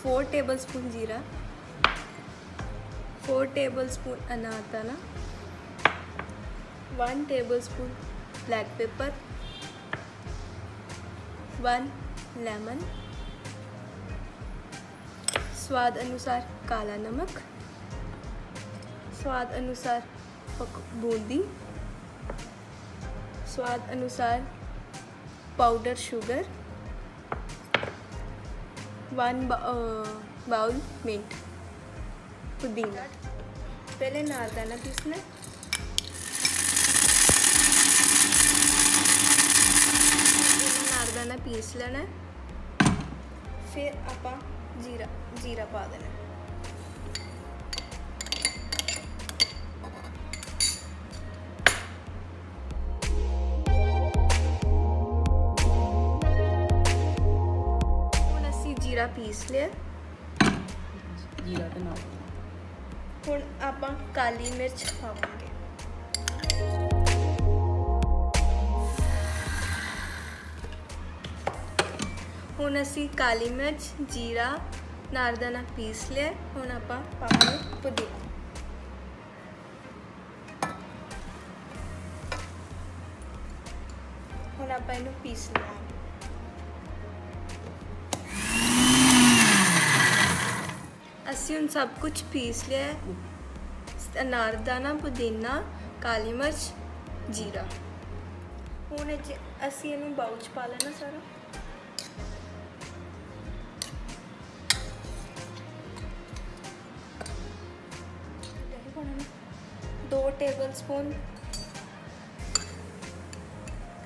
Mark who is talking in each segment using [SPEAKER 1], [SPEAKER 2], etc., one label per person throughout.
[SPEAKER 1] 4 tablespoon जीरा, 4 tablespoon अनार दाना, 1 tablespoon black pepper, 1 लेमन, स्वाद अनुसार काला नमक, स्वाद अनुसार बूंदी, स्वाद अनुसार पाउडर शुगर, 1 बाउल मिंट, पुदीना। पहले नारदाना पीसना, नारदाना पीस लेना, फिर आपां जीरा पा देना। हुण असीं जीरा पीस लिया,
[SPEAKER 2] जीरा ते नाल
[SPEAKER 1] हुण आपां काली मिर्च पावांगे। हुण असीं काली मिर्च, जीरा, नारदाना पीस लिया। हुण आपां पावांगे पुदीना। हुण आपां इहनूं पीस लिया। असीं हुण सब कुछ पीस लिया है, अनार दाना, पुदीना, काली मिर्च, जीरा। हुण असीं इहनूं बाउल च पा लेना सारा। 2 टेबलस्पून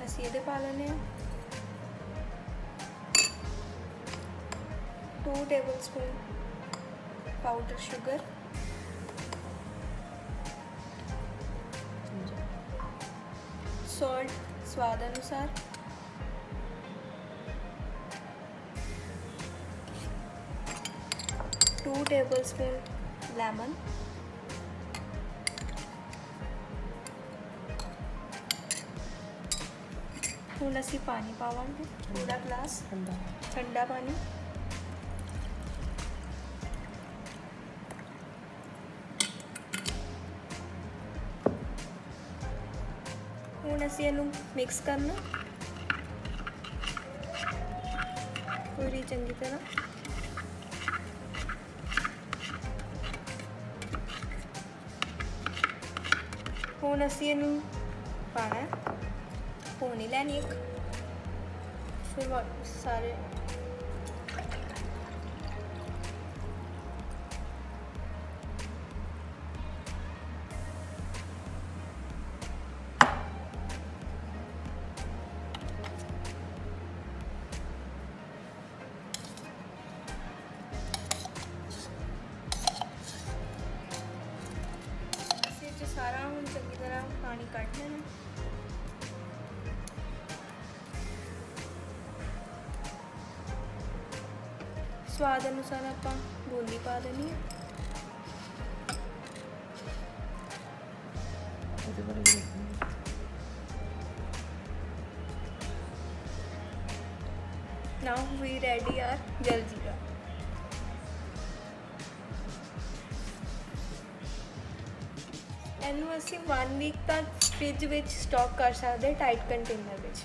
[SPEAKER 1] असीं इहदे पा लैने, 2 टेबलस्पून पाउडर शुगर, सॉल्ट स्वाद अनुसार, 2 टेबलस्पून लेमन, हुण असीं पानी पावांगे, पूरा ग्लास ठंडा पानी। हुण असीं इहनूं मिक्स करना पूरी चंगी तरह। हुण असीं इहनूं पाना है, होनी लैनी एक, फिर सारे सारा हम चंगी तरह पानी कट लेना। स्वाद अनुसार आपां बूंदी पा देनी है। Now we ready our jaljeera। ਇਹਨੂੰ ਅਸੀਂ 1 ਵੀਕ ਤੱਕ ਫ੍ਰਿਜ ਵਿੱਚ ਸਟਾਕ ਕਰ ਸਕਦੇ, ਟਾਈਟ ਕੰਟੇਨਰ ਵਿੱਚ।